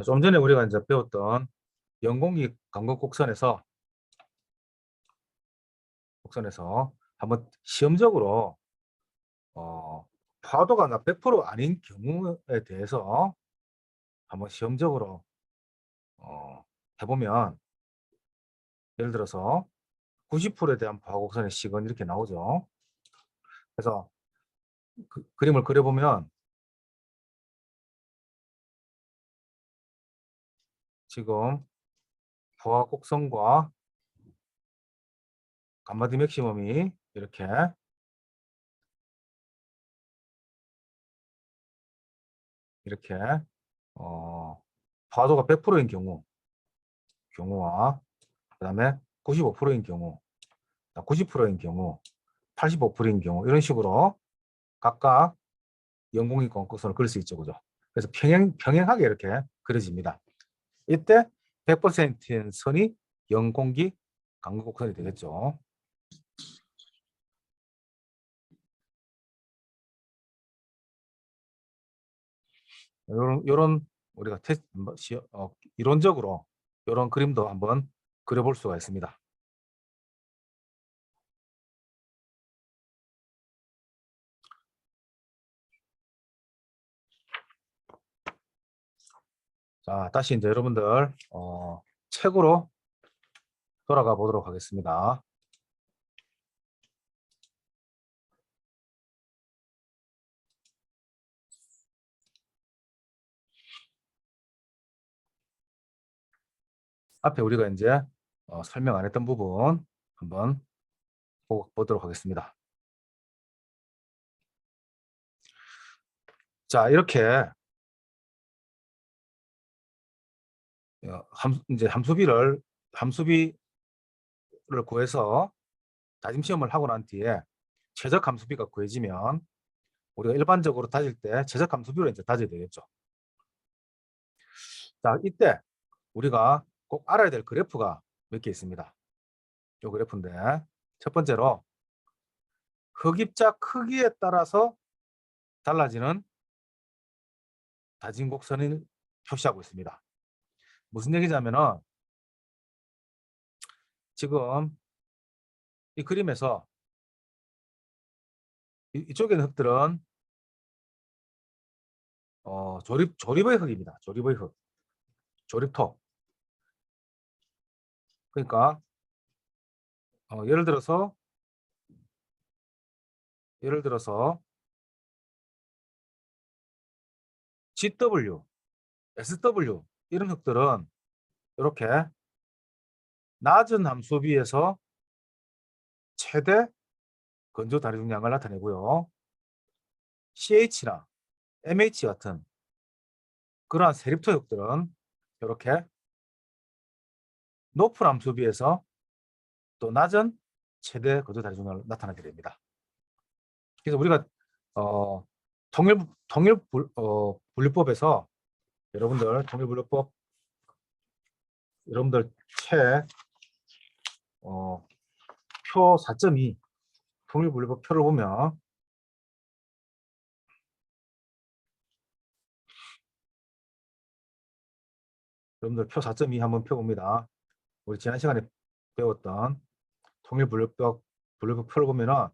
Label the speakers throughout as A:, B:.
A: 자, 좀 전에 우리가 이제 배웠던 영공기 강건 곡선에서 한번 시험적으로 파도가 100% 아닌 경우에 대해서 한번 시험적으로 해보면, 예를 들어서 90%에 대한 파곡선의 식은 이렇게 나오죠. 그래서 그림을 그려보면 지금 포화곡선과 감마디 맥시멈이 이렇게 파도가 100%인 경우와 그 다음에 95%인 경우, 90%인 경우, 85%인 경우, 이런 식으로 각각 영공이권 곡선을 그릴 수 있죠. 그죠? 그래서 평행하게 이렇게 그려집니다. 이때 100%인 선이 영공기 강근 곡선이 되겠죠. 요런 우리가 이론적으로 이런 그림도 한번 그려볼 수가 있습니다. 자, 다시 이제 여러분들 책으로 돌아가 보도록 하겠습니다. 앞에 우리가 이제 설명 안 했던 부분 한번 보도록 하겠습니다. 자, 이렇게 이제 함수비를 구해서 다짐 시험을 하고 난 뒤에 최적 함수비가 구해지면 우리가 일반적으로 다질 때 최적 함수비로 이제 다져야 되겠죠. 자, 이때 우리가 꼭 알아야 될 그래프가 몇 개 있습니다. 이 그래프인데, 첫 번째로 흑입자 크기에 따라서 달라지는 다진 곡선을 표시하고 있습니다. 무슨 얘기냐면은 지금 이 그림에서 이쪽에 있는 흙들은 조립의 흙입니다. 조립의 흙, 조립토. 그러니까 예를 들어서 GW, SW 이런 흙들은 이렇게 낮은 함수비에서 최대 건조 다리 중량을 나타내고요. CH나 MH 같은 그러한 세립토 흙들은 이렇게 높은 함수비에서 또 낮은 최대 건조 다리 중량을 나타내게 됩니다. 그래서 우리가 분류법에서 여러분들 책 표 4.2 통일분류법 표를 보면 여러분들 표 4.2 한번 펴봅니다. 우리 지난 시간에 배웠던 통일분류법 표를 보면은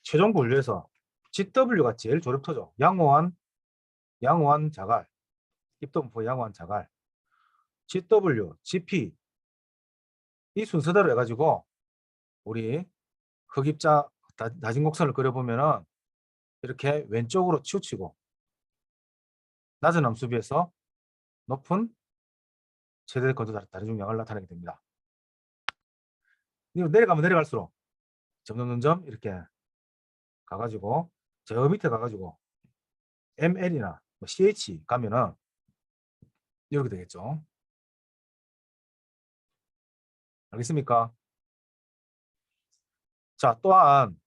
A: 최종 분류에서 GW가 제일 조립토죠. 양호한 자갈, 입동포 양호한 자갈, GW, GP 이 순서대로 해가지고 우리 흑입자 낮은 곡선을 그려보면은 이렇게 왼쪽으로 치우치고 낮은 함수비에서 높은 최대 건조 다리 중량을 나타내게 됩니다. 내려가면 내려갈수록 점점 이렇게 가가지고 저 밑에 가가지고 ML이나 CH 가면은 이렇게 되겠죠. 알겠습니까? 자, 또한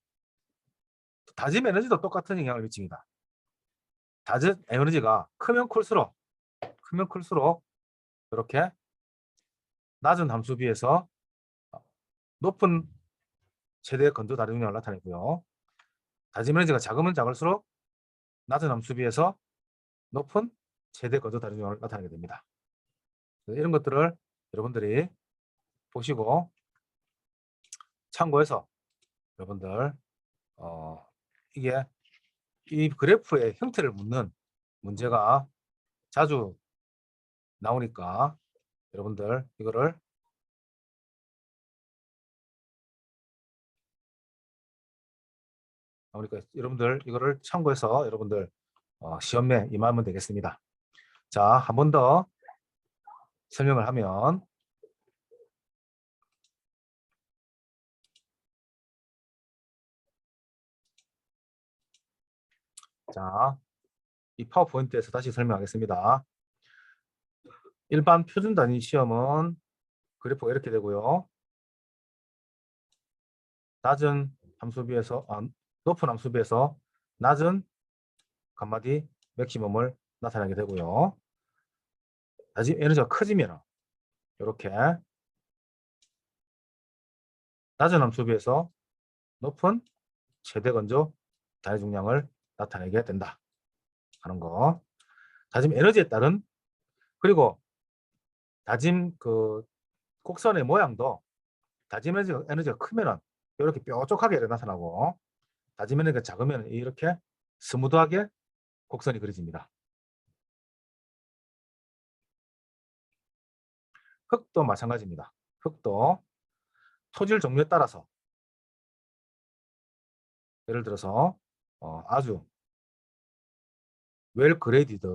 A: 다짐 에너지도 똑같은 영향을 미칩니다. 다짐 에너지가 크면 클수록 이렇게 낮은 함수비에서 높은 최대 건조 다리 중량을 나타내고요. 다짐 에너지가 작으면 작을수록 낮은 함수비에서 높은 최대 건조 다리 중량을 나타내게 됩니다. 이런 것들을 여러분들이 보시고 참고해서 여러분들 이게 이 그래프의 형태를 묻는 문제가 자주 나오니까 여러분들 이거를 참고해서 여러분들 시험에 임하면 되겠습니다. 자, 한 번 더 설명을 하면 자, 이 파워포인트에서 다시 설명하겠습니다. 일반 표준 단위 시험은 그래프가 이렇게 되고요. 높은 함수 비에서 낮은 간마디 맥시멈을 나타내게 되고요. 다시 에너지가 커지면 이렇게 낮은 함수 비에서 높은 최대 건조 단위 중량을 나타내게 된다 하는 거. 다짐 에너지에 따른 그리고 다짐 그 곡선의 모양도 다짐 에너지가 크면은 이렇게 뾰족하게 나타나고 다짐 에너지가 작으면 이렇게 스무드하게 곡선이 그려집니다. 흙도 마찬가지입니다. 흙도 토질 종류에 따라서 예를 들어서 아주 웰 그레이디드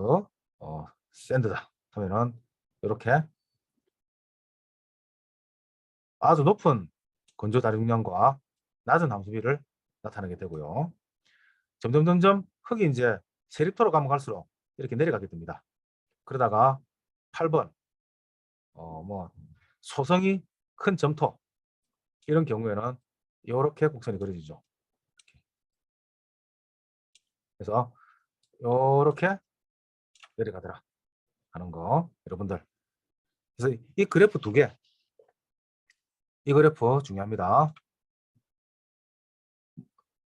A: 샌드다 하면은 이렇게 아주 높은 건조 다중량과 낮은 함수비를 나타내게 되고요. 점점 흙이 이제 세립토로 가면 갈수록 이렇게 내려가게 됩니다. 그러다가 8번 뭐 소성이 큰 점토 이런 경우에는 이렇게 곡선이 그려지죠. 그래서 이렇게 내려가더라 하는 거 여러분들. 그래서 이 그래프 두 개, 이 그래프 중요합니다.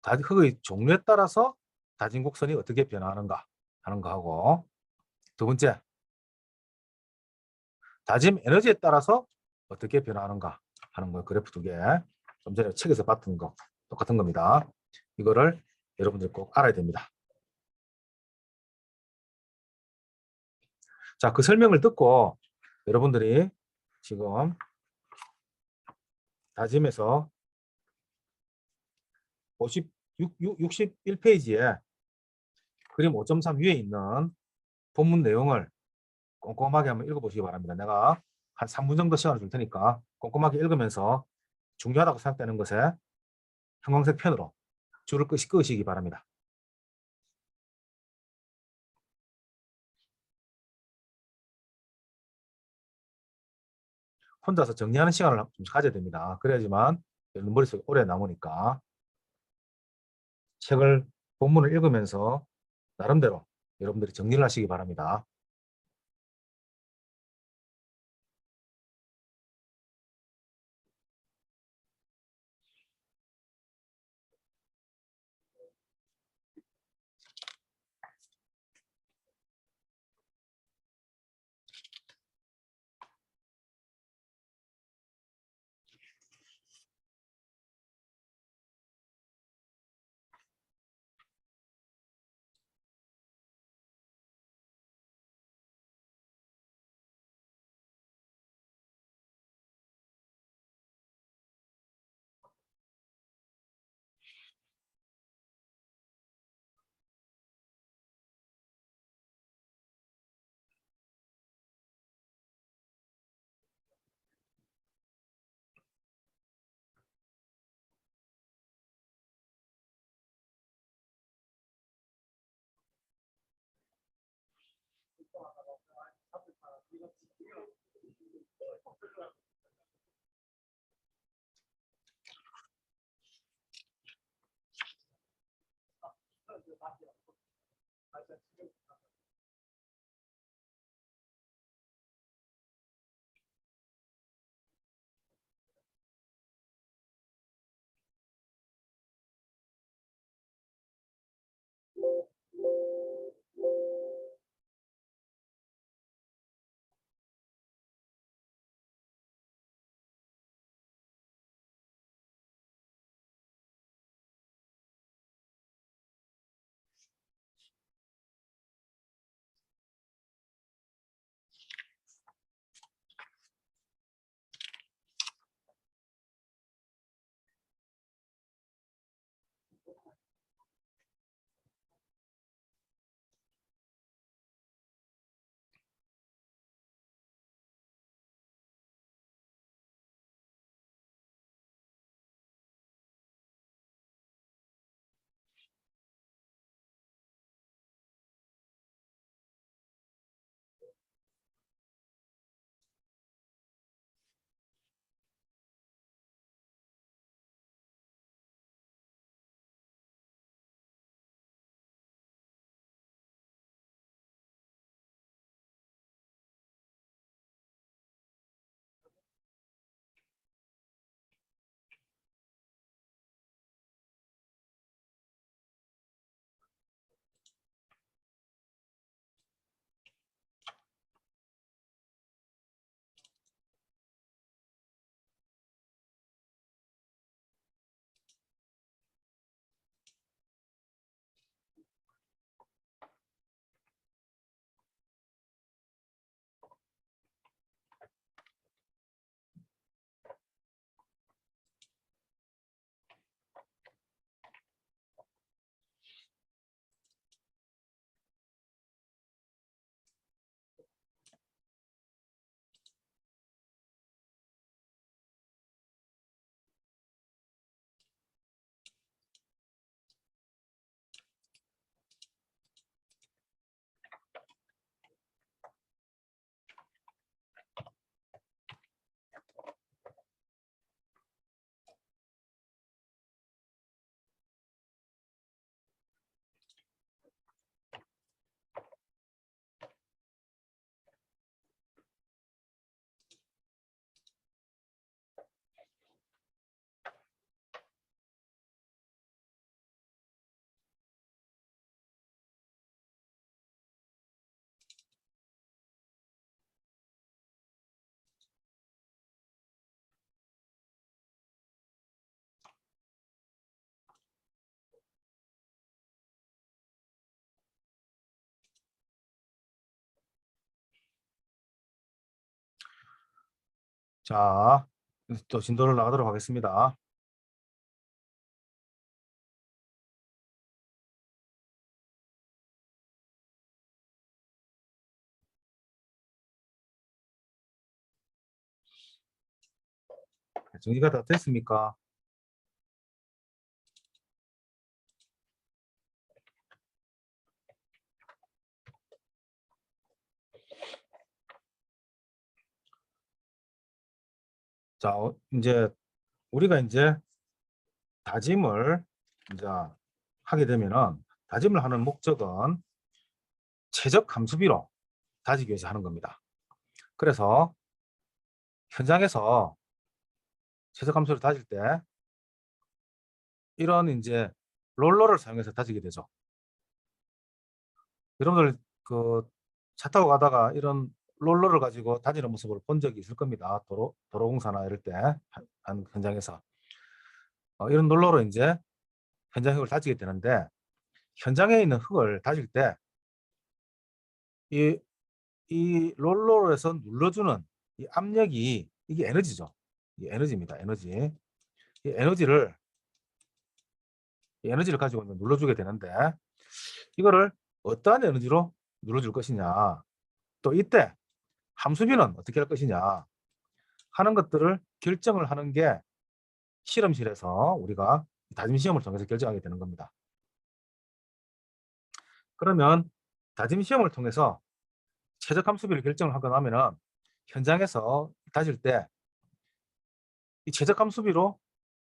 A: 흙의 종류에 따라서 다진 곡선이 어떻게 변화하는가 하는 거하고 두 번째 다짐 에너지에 따라서 어떻게 변화하는가 하는 거 그래프 두 개. 좀 전에 책에서 봤던 거 똑같은 겁니다. 이거를 여러분들 꼭 알아야 됩니다. 자, 그 설명을 듣고 여러분들이 지금 다짐에서 61페이지에 그림 5.3 위에 있는 본문 내용을 꼼꼼하게 한번 읽어보시기 바랍니다. 내가 한 3분 정도 시간을 줄 테니까 꼼꼼하게 읽으면서 중요하다고 생각되는 것에 형광색 펜으로 줄을 끄시기 바랍니다. 혼자서 정리하는 시간을 좀 가져야 됩니다. 그래야지만 머릿속에 오래 남으니까 책을 본문을 읽으면서 나름대로 여러분들이 정리를 하시기 바랍니다. 자, 또 진도를 나가도록 하겠습니다. 정리가 다 됐습니까? 자, 이제 우리가 이제 다짐을 이제 하게 되면은 다짐을 하는 목적은 최적 함수비로 다지기 위해서 하는 겁니다. 그래서 현장에서 최적 함수를 다질 때 이런 이제 롤러를 사용해서 다지게 되죠. 여러분들 그 차 타고 가다가 이런 롤러를 가지고 다지는 모습을 본 적이 있을 겁니다. 도로공사나 이럴 때 한 현장에서 이런 롤러로 이제 현장 흙을 다지게 되는데 현장에 있는 흙을 다질 때 이 롤러로 해서 눌러주는 이 압력이 이게 에너지죠. 이 에너지입니다. 에너지. 이 에너지를 가지고 눌러주게 되는데 이거를 어떠한 에너지로 눌러줄 것이냐. 또 이때 함수비는 어떻게 할 것이냐 하는 것들을 결정을 하는 게 실험실에서 우리가 다짐 시험을 통해서 결정하게 되는 겁니다. 그러면 다짐 시험을 통해서 최적 함수비를 결정을 하고 나면은 현장에서 다질 때 이 최적 함수비로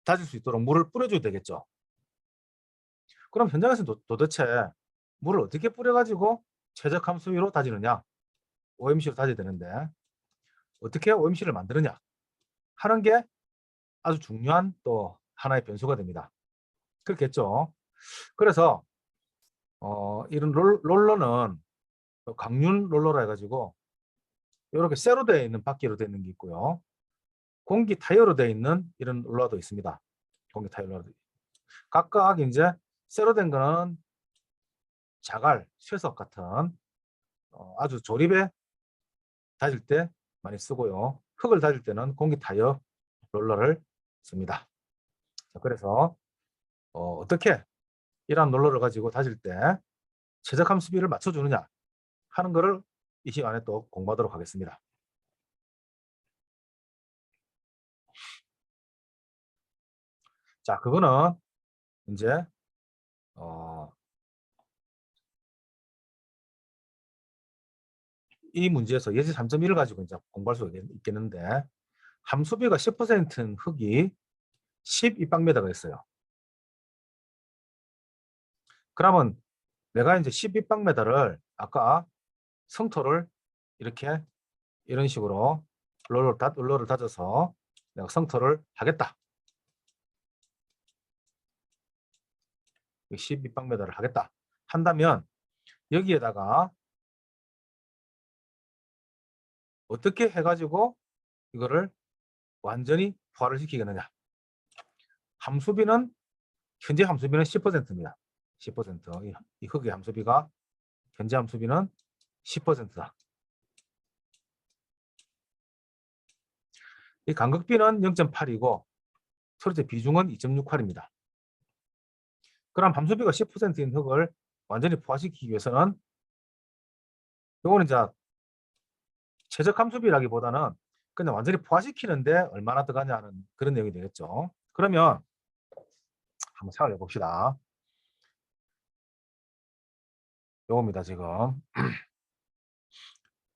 A: 다질 수 있도록 물을 뿌려줘야 되겠죠. 그럼 현장에서 도대체 물을 어떻게 뿌려가지고 최적 함수비로 다지느냐, OMC로 다져야 되는데 어떻게 OMC를 만드느냐 하는 게 아주 중요한 또 하나의 변수가 됩니다. 그렇겠죠. 그래서 이런 롤러는 강륜 롤러라 해가지고 이렇게 쇠로 되어 있는 바퀴로 되어 있는 게 있고요. 공기 타이어로 되어 있는 이런 롤러도 있습니다. 공기 타이어 롤러. 각각 이제 쇠로 된 거는 자갈, 쇠석 같은 아주 조립에 다질 때 많이 쓰고요. 흙을 다질 때는 공기 타이어 롤러를 씁니다. 그래서 어떻게 이러한 롤러를 가지고 다질 때 최적함 수비를 맞춰주느냐 하는 것을 이 시간에 또 공부하도록 하겠습니다. 자, 그거는 이제 이 문제에서 예제 3.1을 가지고 이제 공부할 수 있겠는데 함수비가 10%인 흙이 12방미터가 있어요. 그러면 내가 이제 12방미터를 아까 성토를 이렇게 이런 식으로 롤러를 다져서 내가 성토를 하겠다. 12방미터를 하겠다. 한다면 여기에다가 어떻게 해가지고 이거를 완전히 부활을 시키겠느냐. 함수비는 현재 함수비는 10%입니다. 10%. 이 흙의 함수비가 현재 함수비는 10%다. 이 간극비는 0.8이고 소리대 비중은 2.68입니다. 그럼 함수비가 10%인 흙을 완전히 포화시키기 위해서는 요거는 이제 최적 함수비라기보다는 그냥 완전히 포화시키는데 얼마나 들어가냐는 그런 내용이 되겠죠. 그러면 한번 생각해 봅시다. 요겁니다. 지금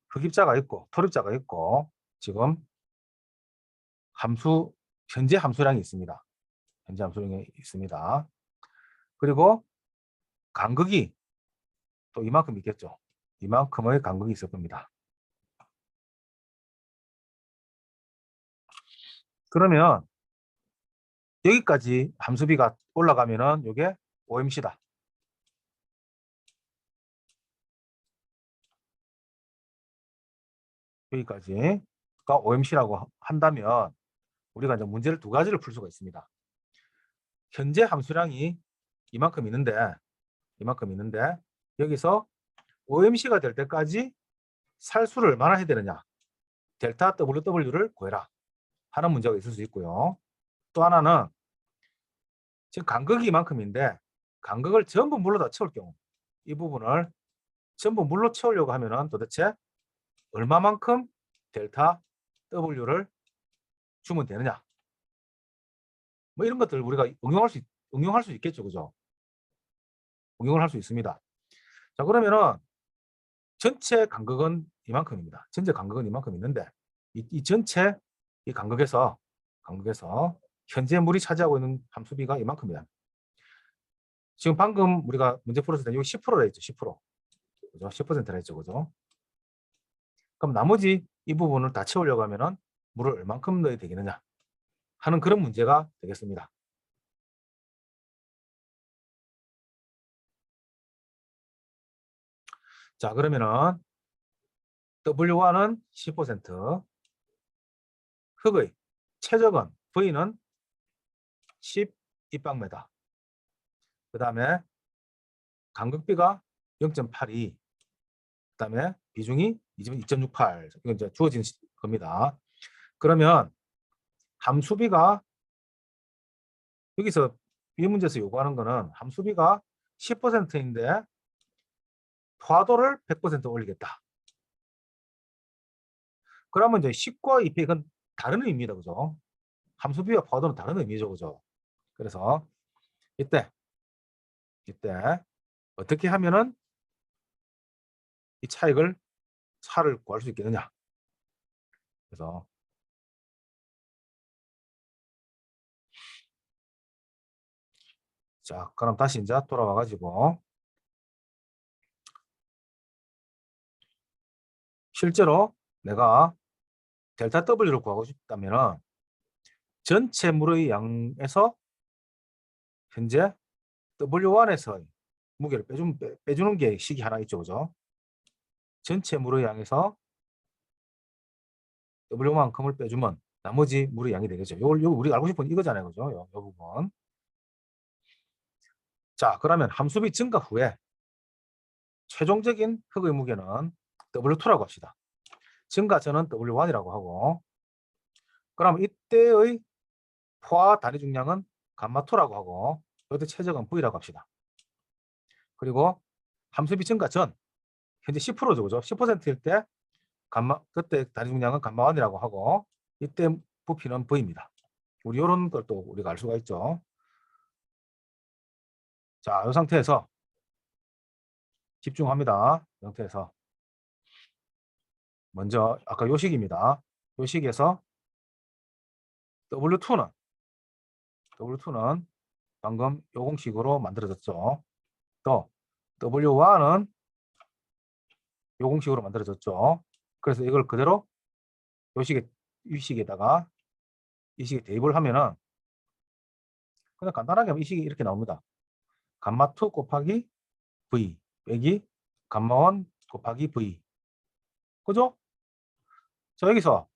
A: 흑입자가 있고 토립자가 있고 지금 현재 함수량이 있습니다. 현재 함수량이 있습니다. 그리고 간극이 또 이만큼 있겠죠. 이만큼의 간극이 있을 겁니다. 그러면 여기까지 함수비가 올라가면은 이게 OMC다. 여기까지가 OMC라고 한다면 우리가 이제 문제를 두 가지를 풀 수가 있습니다. 현재 함수량이 이만큼 있는데 여기서 OMC가 될 때까지 살수를 얼마나 해야 되느냐. 델타 WW를 구해라. 하는 문제가 있을 수 있고요. 또 하나는 지금 간극이 이만큼인데 간극을 전부 물로 다 채울 경우, 이 부분을 전부 물로 채우려고 하면은 도대체 얼마만큼 델타 W를 주면 되느냐, 뭐 이런 것들 우리가 응용할 수 있겠죠, 그죠? 응용을 할 수 있습니다. 자, 그러면은 전체 간극은 이만큼입니다. 전체 간극은 이만큼 있는데 이 전체 이 간극에서 현재 물이 차지하고 있는 함수비가 이만큼이다. 지금 방금 우리가 문제 풀었을 때 여기 10%라 했죠. 10%. 그죠? 10%라 했죠. 그죠? 그럼 나머지 이 부분을 다 채우려고 하면은 물을 얼만큼 넣어야 되겠느냐 하는 그런 문제가 되겠습니다. 자, 그러면은 W1은 10%, 흙의 최저건 V는 10 입방메다. 그 다음에 간극비가 0.82. 그 다음에 비중이 2.68. 이건 이제 주어진 겁니다. 그러면 함수비가 여기서 이 문제에서 요구하는 거는 함수비가 10%인데 포화도를 100% 올리겠다. 그러면 이제 10과 2피 이건 다른 의미입니다. 그죠? 함수비와 포화도는 다른 의미죠. 그죠? 그래서 이때 어떻게 하면은 이 차를 구할 수 있겠느냐. 그래서 자, 그럼 다시 이제 돌아와 가지고 실제로 내가 델타 W를 구하고 싶다면은 전체 물의 양에서 현재 W1에서 무게를 빼주는 게 식이 하나 있죠. 그죠? 전체 물의 양에서 W만큼을 빼주면 나머지 물의 양이 되겠죠. 요 우리가 알고 싶은 이거잖아요. 그죠? 요 부분. 자, 그러면 함수비 증가 후에 최종적인 흙의 무게는 W2라고 합시다. 증가전은 W1이라고 하고, 그럼 이때의 포화 단위 중량은 감마2라고 하고, 이때 최적은 V라고 합시다. 그리고 함수비 증가 전 현재 10%죠. 그죠? 10%일 때 그때 단위 중량은 감마1이라고 하고, 이때 부피는 V입니다. 우리 이런 걸 또 우리가 알 수가 있죠. 자, 이 상태에서 집중합니다. 이 상태에서 먼저 아까 요식입니다. 요식에서 W2는 방금 요 공식으로 만들어졌죠. 또 W1은 요 공식으로 만들어졌죠. 그래서 이걸 그대로 이 식에다가 이 식에 대입을 하면은 그냥 간단하게 하면 이 식이 이렇게 나옵니다. 감마2 곱하기 V 빼기 감마1 곱하기 V. 그죠? 자, 여기서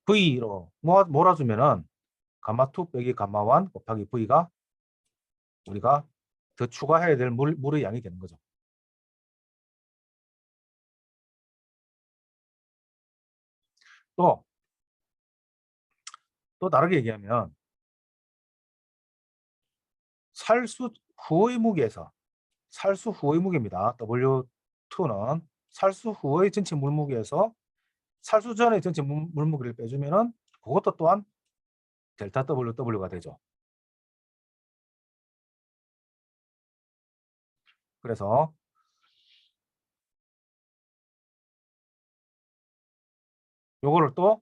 A: V로 몰아주면은 감마2 빼기 감마1 곱하기 V가 우리가 더 추가해야 될 물의 양이 되는 거죠. 또 다르게 얘기하면 살수 후의 무게에서 살수 후의 무게입니다. W2는 살수 후의 전체 물무게에서 살수 전의 전체 물무게를 빼주면은 그것도 또한 델타 W가 되죠. 그래서 요거를 또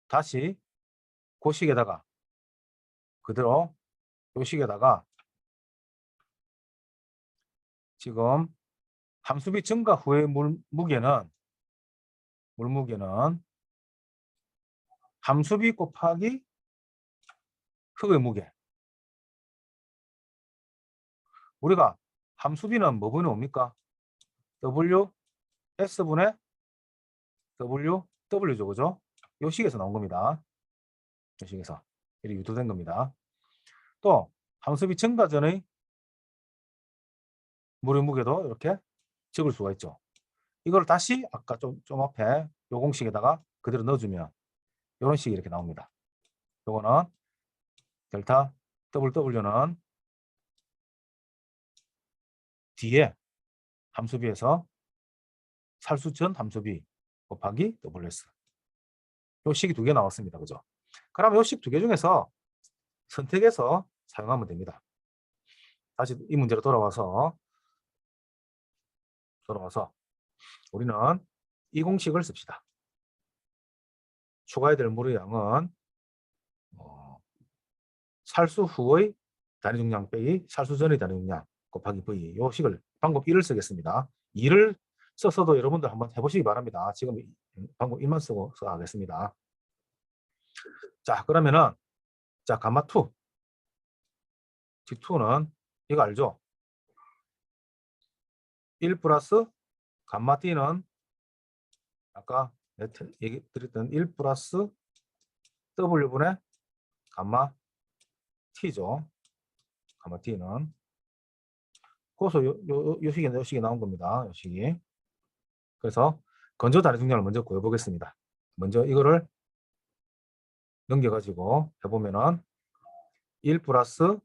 A: 다시 고식에다가 그대로 요식에다가 지금 함수비 증가 후의 물무게는 함수비 곱하기 흙의 무게. 우리가 함수비는 뭐 분의 뭡니까? WS분의 WW죠. 그죠? 요 식에서 나온 겁니다. 요 식에서. 이렇게 유도된 겁니다. 또 함수비 증가 전의 물의 무게도 이렇게 적을 수가 있죠. 이걸 다시 아까 좀 앞에 요 공식에다가 그대로 넣어주면 이런 식이 이렇게 나옵니다. 요거는 델타 WW는 뒤에 함수비에서 살수 전 함수비 곱하기 WS. 요 식이 두 개 나왔습니다. 그죠? 그러면 요 식 두 개 중에서 선택해서 사용하면 됩니다. 다시 이 문제로 돌아와서 우리는 이 공식을 씁시다. 추가해야 될 물의 양은 살수 후의 단위 중량 빼기 살수 전의 단위 중량 곱하기 V. 요 식을 방법 1을 쓰겠습니다. 2를 써서도 여러분들 한번 해보시기 바랍니다. 지금 방법 1만 쓰고 하겠습니다. 자, 그러면은 자, 감마2 G2는 이거 알죠? 1 플러스 감마 T는 아까 얘기 드렸던 1 플러스 W분의 감마 T죠. 감마 T는 그래서 요 식이 나온 겁니다. 요 식이. 그래서 건조 단위 중량을 먼저 구해보겠습니다. 먼저 이거를 넘겨가지고 해보면은 1 플러스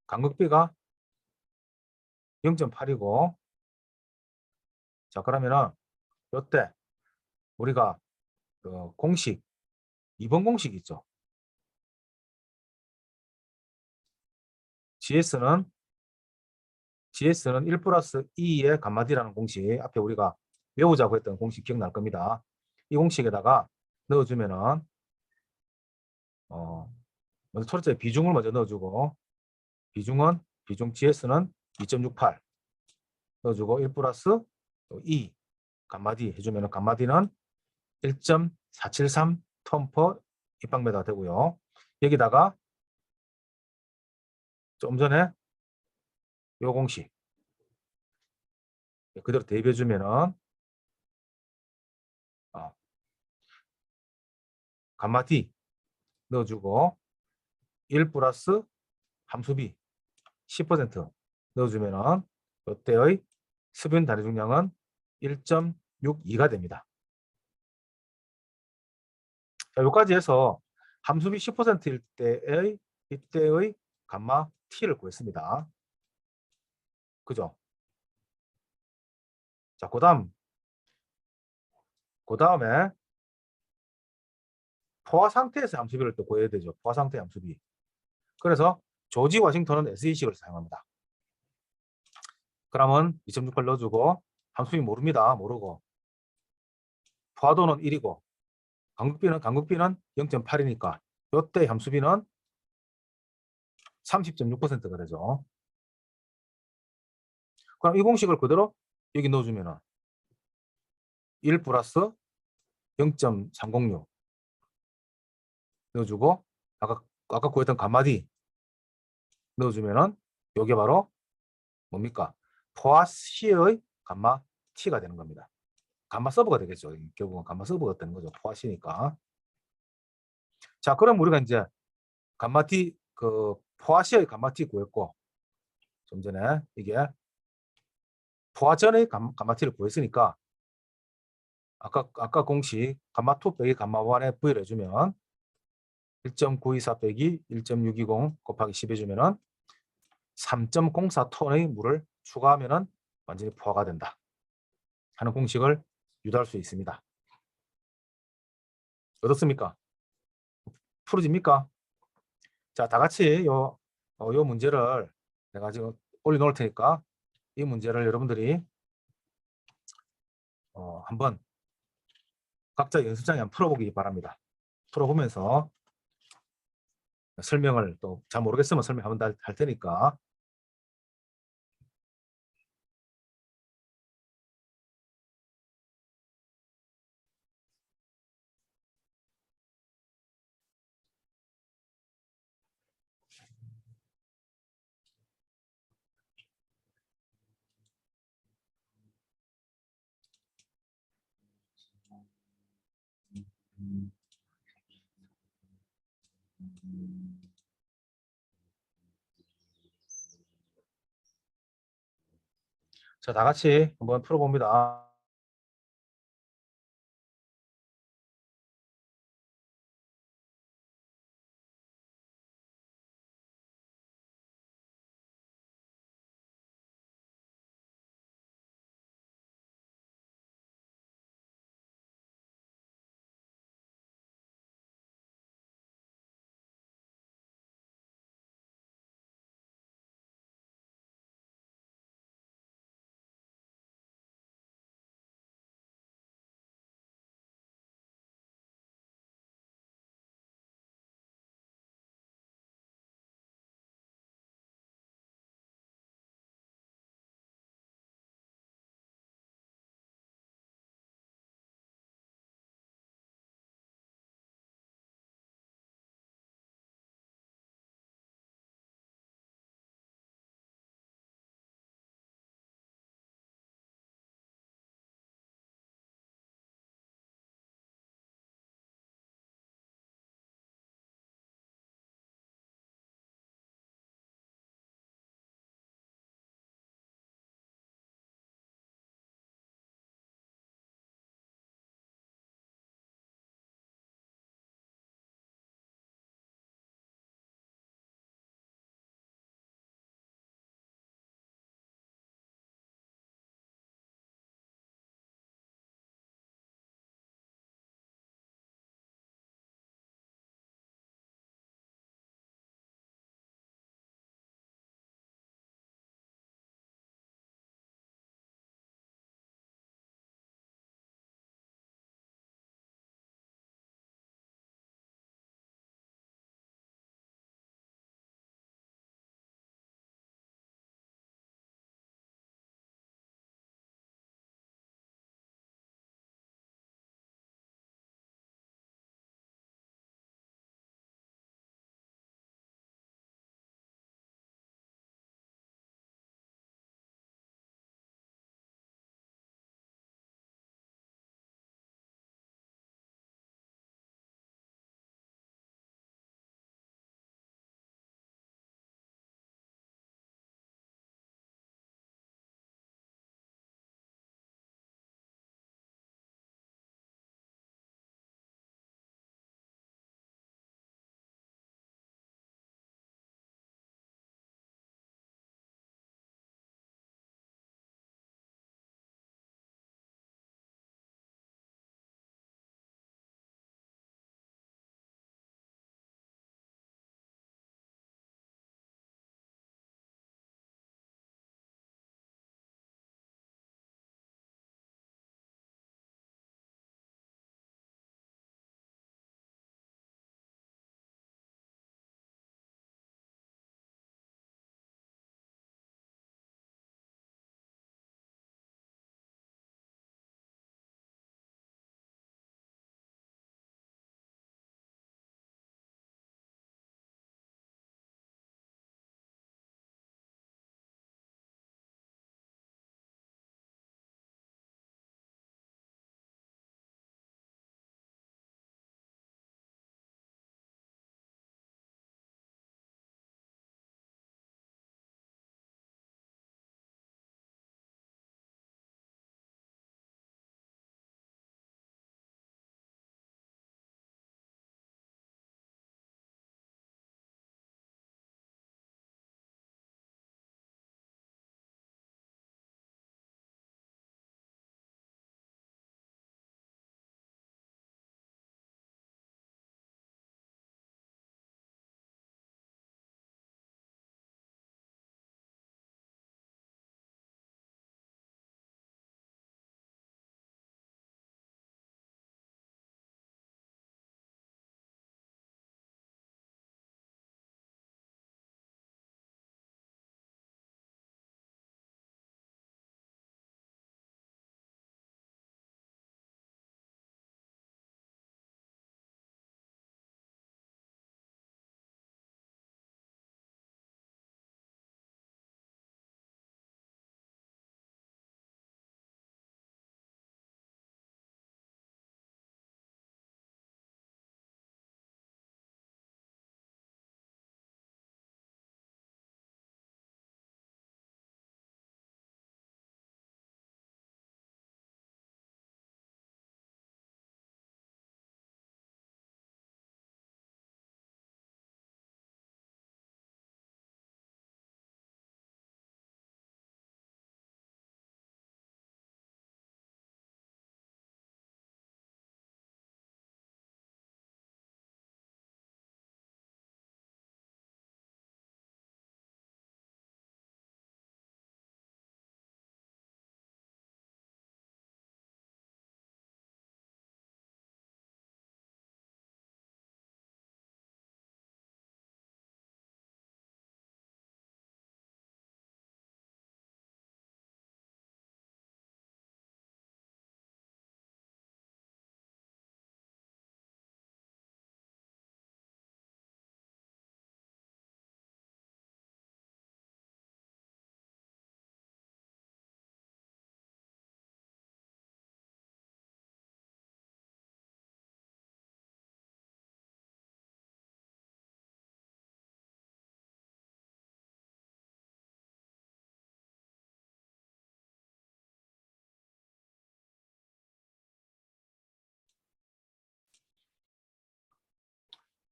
A: 간극비가 0.8이고 자, 그러면은 요때 우리가 그 공식 2번 공식 있죠. GS는 1 플러스 2의 감마디라는 공식 앞에 우리가 외우자고 했던 공식 기억날 겁니다. 이 공식에다가 넣어주면은 먼저 첫째 비중을 먼저 넣어주고 비중 GS는 2.68 넣어주고 1 플러스 2 감마디 해주면은 감마디는 1.473 톤/. 입방메다 되고요. 여기다가 좀 전에 요 공식 그대로 대입해 주면은 감마 D 넣어주고 1 플러스 함수비 10% 넣어주면은 이때의 수분 단위 중량은 1.62가 됩니다. 자, 여기까지 해서 함수비 10%일 때의 이때의 감마 T를 구했습니다. 그죠? 자, 그 다음에 포화 상태에서 함수비를 또 구해야 되죠. 포화 상태 함수비. 그래서 조지 워싱턴은 SE식을 사용합니다. 그러면 2.68 넣어주고 함수비 모릅니다. 모르고 포화도는 1이고 간극비는 0.8이니까 이때 함수비는 30.6%가 되죠. 그럼 이 공식을 그대로 여기 넣어주면은 1 플러스 0.306 넣어주고 아까 구했던 감마디 넣어주면은 이게 바로 뭡니까? 포화 C의 감마 T가 되는 겁니다. 감마 서브가 되겠죠. 결국은 감마 서브가 되는 거죠. 포화 C니까. 자, 그럼 우리가 이제 감마 T 그 포화 C의 감마 T 구했고 좀 전에 이게 포화 전의 감마 T를 구했으니까 아까 공식 감마2 빼기 감마1에 V를 해주면 1.924 빼기 1.620 곱하기 10 해주면은 3.04 톤의 물을 추가하면은 완전히 포화가 된다 하는 공식을 유도할 수 있습니다. 어떻습니까? 풀어집니까? 자, 다 같이 요 문제를 내가 지금 올려놓을 테니까 이 문제를 여러분들이 한번 각자 연습장에 한번 풀어보기 바랍니다. 풀어보면서 설명을 또 잘 모르겠으면 설명 한번 할 테니까 자, 다 같이 한번 풀어봅니다.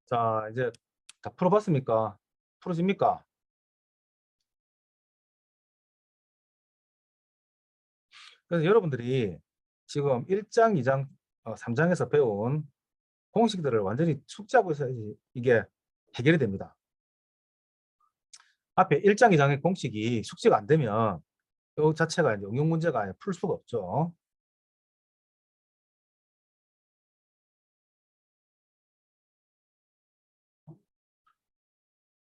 A: 자, 이제 다 풀어봤습니까? 풀어집니까? 그래서 여러분들이 지금 1장, 2장, 3장에서 배운 공식들을 완전히 숙지하고 있어야지 이게 해결이 됩니다. 앞에 1장, 2장의 공식이 숙지가 안 되면 이 자체가 이제 응용 문제가 풀 수가 없죠.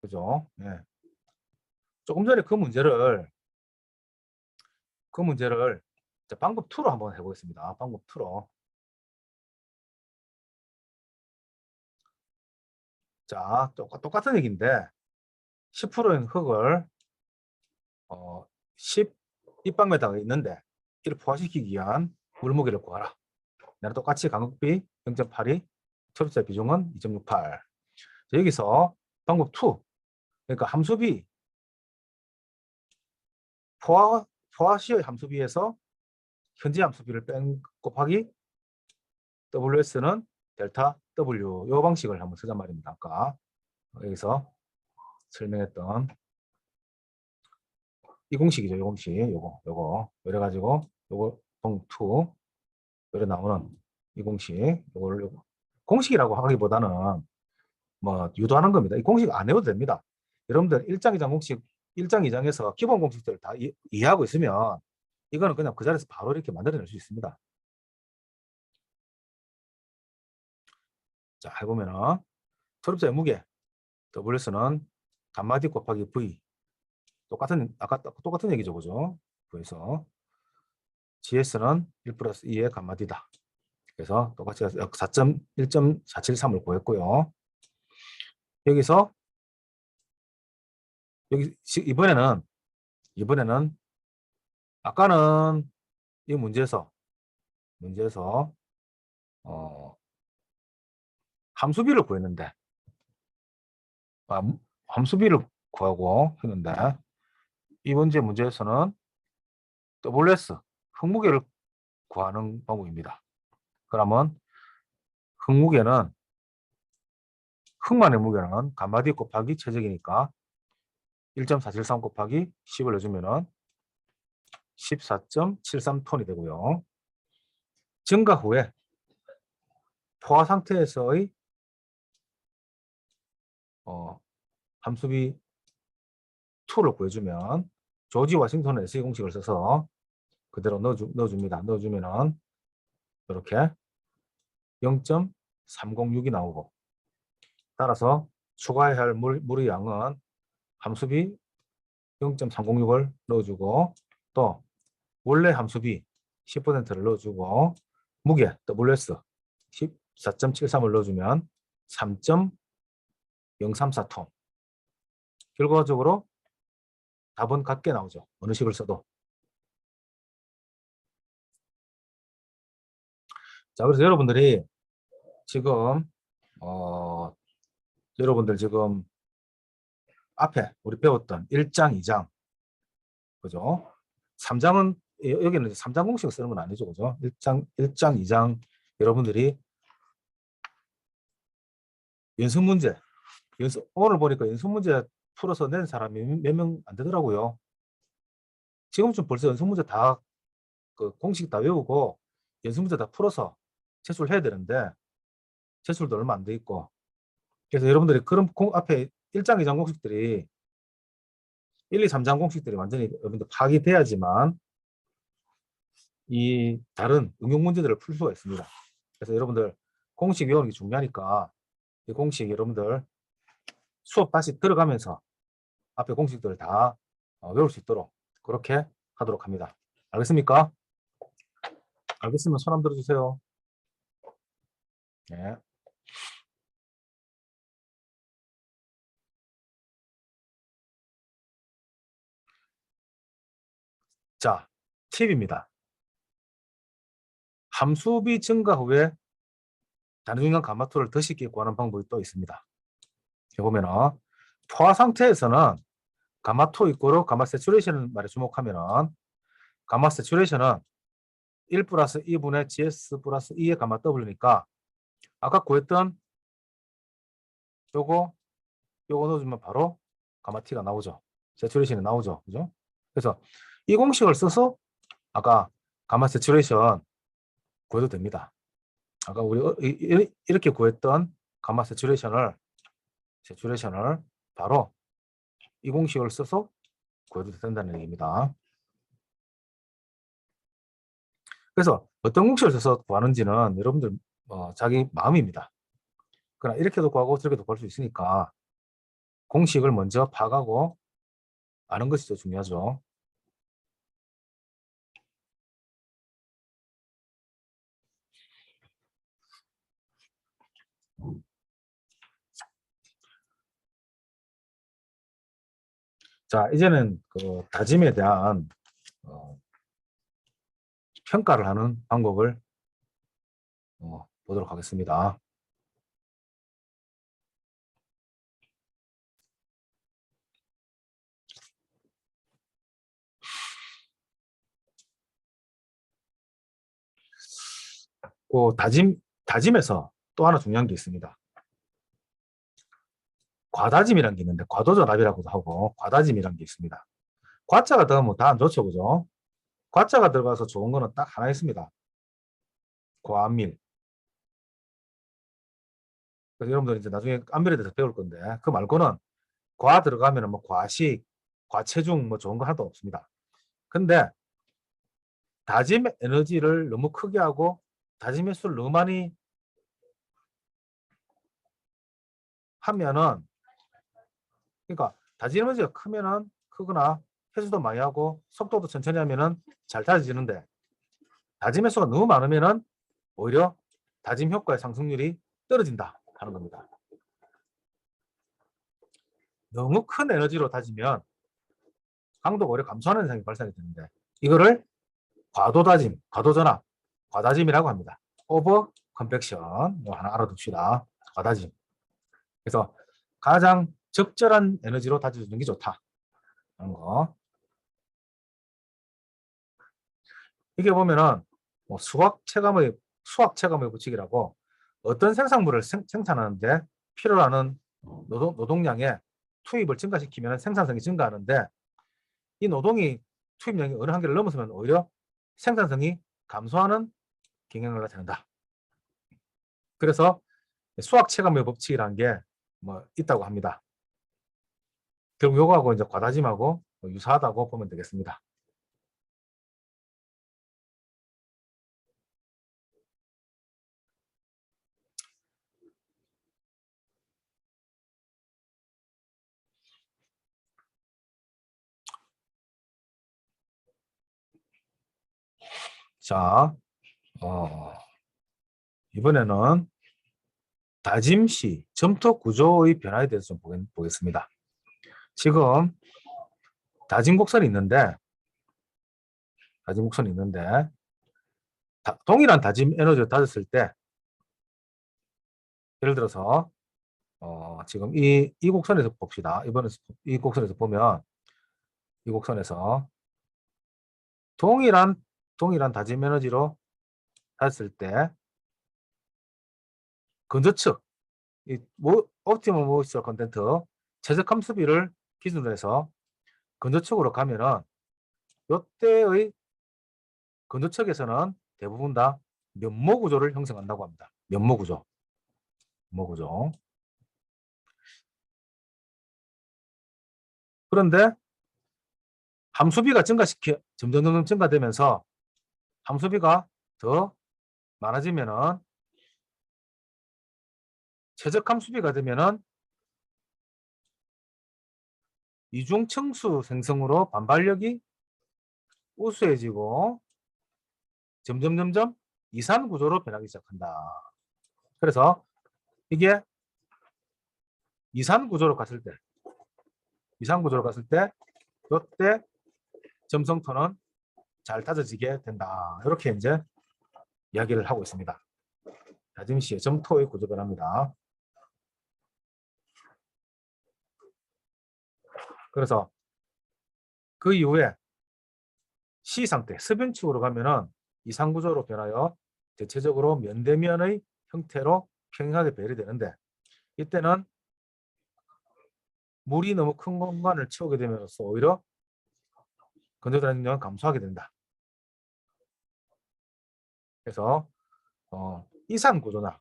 A: 그죠? 예. 조금 전에 그 문제를 자, 방법 2로 한번 해보겠습니다. 방법 2로. 자, 똑같은 얘기인데 10%인 흙을 10 입방메다가 있는데 이를 포화시키기 위한 물무게를 구하라. 나랑 똑같이 간극비 0.82, 초록자 비중은 2.68. 여기서 방법 2, 그러니까 함수비 포화시의 함수비에서 현재 함수비를 뺀 곱하기 WS는 델타 W 요 방식을 한번 쓰잔 말입니다. 아까 여기서 설명했던 이 공식이죠. 이 공식 요거 이래가지고 요거 봉투 요래 나오는 이 공식 요거 공식이라고 하기보다는 뭐 유도하는 겁니다. 이 공식 안 해도 됩니다. 여러분들 1장 2장 공식 1장 2장에서 기본 공식들을 다 이해하고 있으면 이거는 그냥 그 자리에서 바로 이렇게 만들어낼 수 있습니다. 자, 해보면은 초립자의 무게 WS는 감마 D 곱하기 V 아까 똑같은 얘기죠, 그죠? 그래서 GS는 1 플러스 2의 감마 D다. 그래서 똑같이 4.1.473을 구했고요. 여기서 여기 이번에는 아까는 이 문제에서 어, 함수비를 구했는데 아, 함수비를 구하고 했는데 이 문제에서는 WS 흙무게를 구하는 방법입니다. 그러면 흙무게는 흙만의 무게는 감마디 곱하기 최적이니까 1.473 곱하기 10을 내주면은 14.73톤이 되고요. 증가 후에 포화 상태에서의 함수비 2를 구해주면 조지 워싱턴의 SE 공식을 써서 그대로 넣어줍니다. 넣어주면은 이렇게 0.306이 나오고 따라서 추가해야 할 물의 양은 함수비 0.306을 넣어주고 또 원래 함수비 10%를 넣어주고 무게 WS 14.73을 넣어주면 3.034톤. 결과적으로 답은 같게 나오죠. 어느 식을 써도. 자, 그래서 여러분들이 지금 어, 여러분들 지금 앞에 우리 배웠던 1장, 2장, 그죠? 3장은 여기는 3장 공식을 쓰는 건 아니죠, 그죠? 1장, 2장 여러분들이 연습 문제, 오늘 보니까 연습 문제 풀어서 낸 사람이 몇 명 안 되더라고요. 지금쯤 벌써 연습 문제 다 그 공식 다 외우고 연습 문제 다 풀어서 제출해야 되는데 제출도 얼마 안 돼 있고 그래서 여러분들이 그런 앞에 1장, 2장 공식들이 1, 2, 3장 공식들이 완전히 여러분들 파악이 돼야지만 이 다른 응용 문제들을 풀 수가 있습니다. 그래서 여러분들 공식 외우는 게 중요하니까 이 공식 여러분들 수업 다시 들어가면서 앞에 공식들을 다 외울 수 있도록 그렇게 하도록 합니다. 알겠습니까? 알겠으면 손 한번 들어주세요. 네. 자, 팁입니다. 함수비 증가 후에 단위중간 감마토를 더 쉽게 구하는 방법이 또 있습니다. 보면은 포화 상태에서는 감마토 이꼬르 감마 세츄레이션 말에 주목하면은 감마 세츄레이션은 1 플러스 2분의 GS 플러스 2의 감마 W니까 아까 구했던 요거 넣어주면 바로 가마 T가 나오죠. 세츄레이션이 나오죠. 그죠? 그래서 이 공식을 써서 아까 가마 세츄레이션 구해도 됩니다. 아까 우리 이렇게 구했던 가마 세츄레이션을 바로 이 공식을 써서 구해도 된다는 얘기입니다. 그래서 어떤 공식을 써서 구하는지는 여러분들 자기 마음입니다. 그러나 이렇게도 구하고 저렇게도 구할 수 있으니까 공식을 먼저 파악하고 아는 것이 더 중요하죠. 자, 이제는 그 다짐에 대한 평가를 하는 방법을 보도록 하겠습니다. 그 다짐에서 또 하나 중요한 게 있습니다. 과다짐이라는 게 있는데 과도전압이라고도 하고 과다짐이라는 게 있습니다. 과자가 들어가면 다 안 좋죠, 그죠? 과자가 들어가서 좋은 거는 딱 하나 있습니다. 과밀. 그래서 여러분들 이제 나중에 안밀에 대해서 배울 건데 그 말고는 과 들어가면 뭐 과식, 과체중 뭐 좋은 거 하나도 없습니다. 근데 다짐 에너지를 너무 크게 하고 다짐 횟수를 너무 많이 하면은, 그러니까 다짐 에너지가 크면은 크거나 횟수도 많이 하고 속도도 천천히 하면은 잘 다져지는데 다짐 횟수가 너무 많으면은 오히려 다짐 효과의 상승률이 떨어진다 하는 겁니다. 너무 큰 에너지로 다지면 강도가 오히려 감소하는 현상이 발생이 되는데 이거를 과도다짐, 과도전압, 과다짐이라고 합니다. 오버 컴팩션 하나 알아둡시다. 과다짐. 그래서 가장 적절한 에너지로 다져주는 게 좋다 하는 거. 이게 보면은 뭐 수학 체감의 법칙이라고 어떤 생산물을 생산하는데 필요로 하는 노동량의 투입을 증가시키면 생산성이 증가하는데 이 노동이 투입량이 어느 한계를 넘어서면 오히려 생산성이 감소하는 경향을 나타낸다. 그래서 수학 체감의 법칙이라는 게 뭐 있다고 합니다. 결국 요거하고 이제 과다짐하고 유사하다고 보면 되겠습니다. 자, 이번에는 다짐 시 점토 구조의 변화에 대해서 좀 보겠습니다. 지금 다짐 곡선이 있는데 동일한 다짐 에너지를 다졌을 때 예를 들어서 지금 이 곡선에서 봅시다. 이 곡선에서 보면 이 곡선에서 동일한 다짐 에너지로 다졌을 때 근저측 옵티멈 모이스처 컨텐트 최적 함수비를 기준으로 해서 근저측으로 가면은 이때의 근저측에서는 대부분 다 면모 구조를 형성한다고 합니다. 면모 구조. 그런데 함수비가 점점 증가되면서 함수비가 더 많아지면은 최적 함수비가 되면은 이중층수 생성으로 반발력이 우수해지고 점점 이산 구조로 변하기 시작한다. 그래서 이게 이산 구조로 갔을 때 이때 점성토는 잘 다져지게 된다. 이렇게 이제 이야기를 하고 있습니다. 다짐 시의 점토의 구조 변화입니다. 그래서 그 이후에 C 상태, 습연축으로 가면은 이상 구조로 변하여 대체적으로 면대면의 형태로 평행하게 배열이 되는데 이때는 물이 너무 큰 공간을 채우게 되면서 오히려 건조되는 능력을 감소하게 된다. 그래서 이산 구조나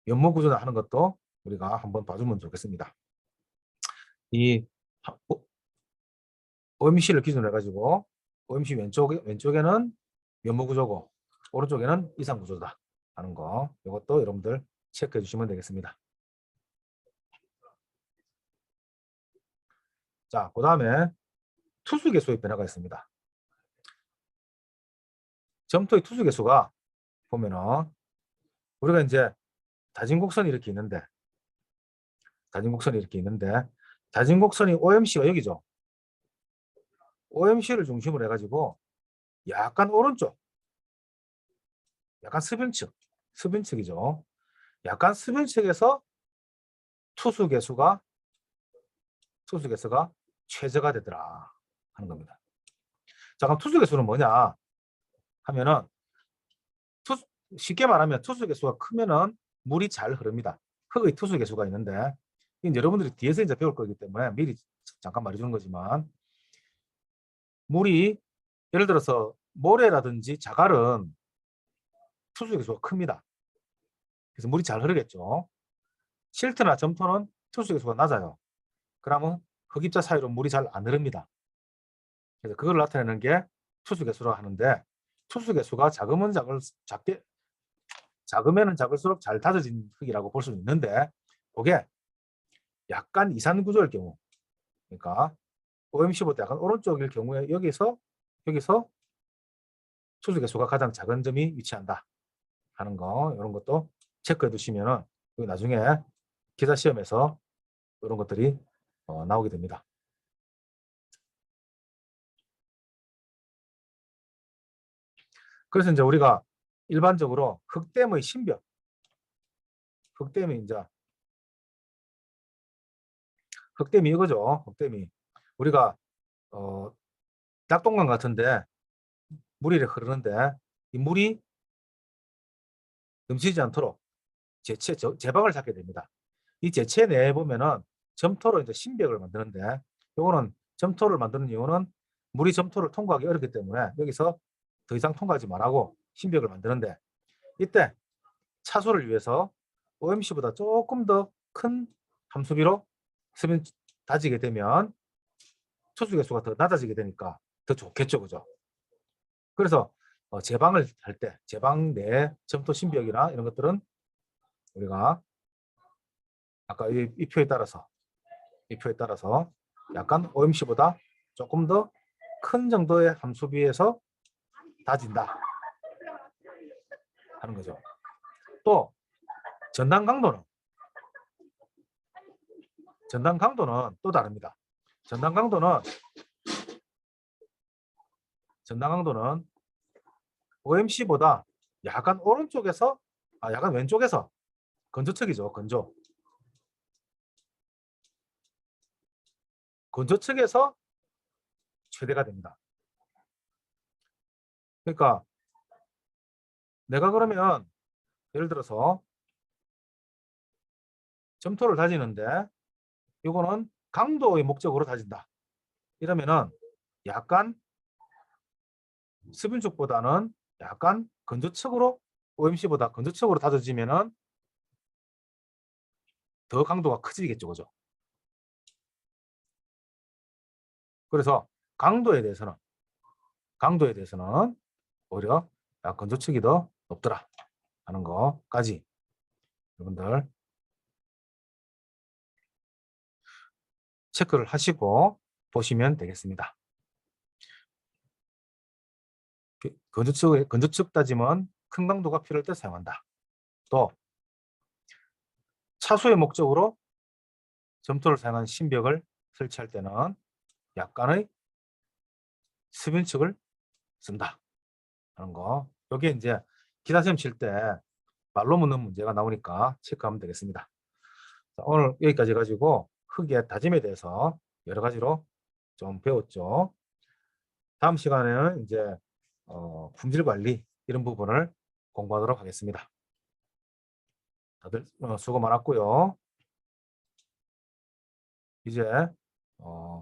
A: 연모 구조나 하는 것도 우리가 한번 봐주면 좋겠습니다. 이 OMC를 기준으로 해가지고 OMC 왼쪽에는 연모 구조고 오른쪽에는 이산 구조다 하는 거, 이것도 여러분들 체크해 주시면 되겠습니다. 자, 그 다음에 투수 개수의 변화가 있습니다. 점토의 투수 개수가 보면은 우리가 이제 다진곡선이 이렇게 있는데 다진곡선이 OMC가 여기죠. OMC를 중심으로 해가지고 약간 오른쪽, 약간 수변측이죠. 약간 수변측에서 투수 개수가 최저가 되더라 하는 겁니다. 자, 그럼 투수 개수는 뭐냐 하면은 쉽게 말하면 투수 개수가 크면은 물이 잘 흐릅니다. 흙의 투수 개수가 있는데 여러분들이 뒤에서 이제 배울 거기 때문에 미리 잠깐 말해주는 거지만, 물이 예를 들어서 모래라든지 자갈은 투수 개수가 큽니다. 그래서 물이 잘 흐르겠죠. 실트나 점토는 투수 개수가 낮아요. 그러면 흙입자 사이로 물이 잘 안 흐릅니다. 그래서 그걸 나타내는 게 투수 개수라고 하는데, 투수 개수가 작으면 작을수록 잘 다져진 흙이라고 볼 수 있는데, 그게 약간 이산 구조일 경우, 그러니까 OMC보다 약간 오른쪽일 경우에 여기서 투수 개수가 가장 작은 점이 위치한다 하는 거, 이런 것도 체크해 두시면은 나중에 기사 시험에서 이런 것들이 나오게 됩니다. 그래서 이제 우리가 일반적으로 흙댐의 신벽, 흙댐이 이거죠. 흙댐이 우리가 낙동강 같은데 물이 흐르는데 이 물이 넘치지 않도록 제방을 찾게 됩니다. 이 제체 내에 보면은 점토로 이제 신벽을 만드는데, 요거는 점토를 만드는 이유는 물이 점토를 통과하기 어렵기 때문에 여기서 더 이상 통과하지 말라고 신벽을 만드는데, 이때 차수를 위해서 OMC보다 조금 더 큰 함수비로 다지게 되면 투수 개수가 더 낮아지게 되니까 더 좋겠죠, 그죠? 그래서 제방을 할 때 제방 내 점토 신벽이나 이런 것들은 우리가 아까 이 표에 따라서 약간 OMC보다 조금 더 큰 정도의 함수비에서 다진다 하는 거죠. 또 전단 강도는 또 다릅니다. 전단 강도는 OMC보다 약간 약간 왼쪽에서 건조측이죠. 건조측에서 최대가 됩니다. 그러니까 내가 그러면 예를 들어서 점토를 다지는데 이거는 강도의 목적으로 다진다 이러면은 약간 수분 쪽보다는 약간 건조측으로, OMC보다 건조측으로 다져지면은 더 강도가 커지겠죠, 그죠? 그래서 강도에 대해서는 오히려 건조측이 더 높더라 하는 거까지 여러분들 체크를 하시고 보시면 되겠습니다. 건조측 다짐은 큰 강도가 필요할 때 사용한다. 또 차수의 목적으로 점토를 사용한 신벽을 설치할 때는 약간의 수변측을 쓴다 하는 거. 여기에 이제 기사 시험 칠 때 말로 묻는 문제가 나오니까 체크하면 되겠습니다. 자, 오늘 여기까지 가지고 흙의 다짐에 대해서 여러 가지로 좀 배웠죠. 다음 시간에는 이제 품질 관리 이런 부분을 공부하도록 하겠습니다. 다들 수고 많았고요. 이제 어,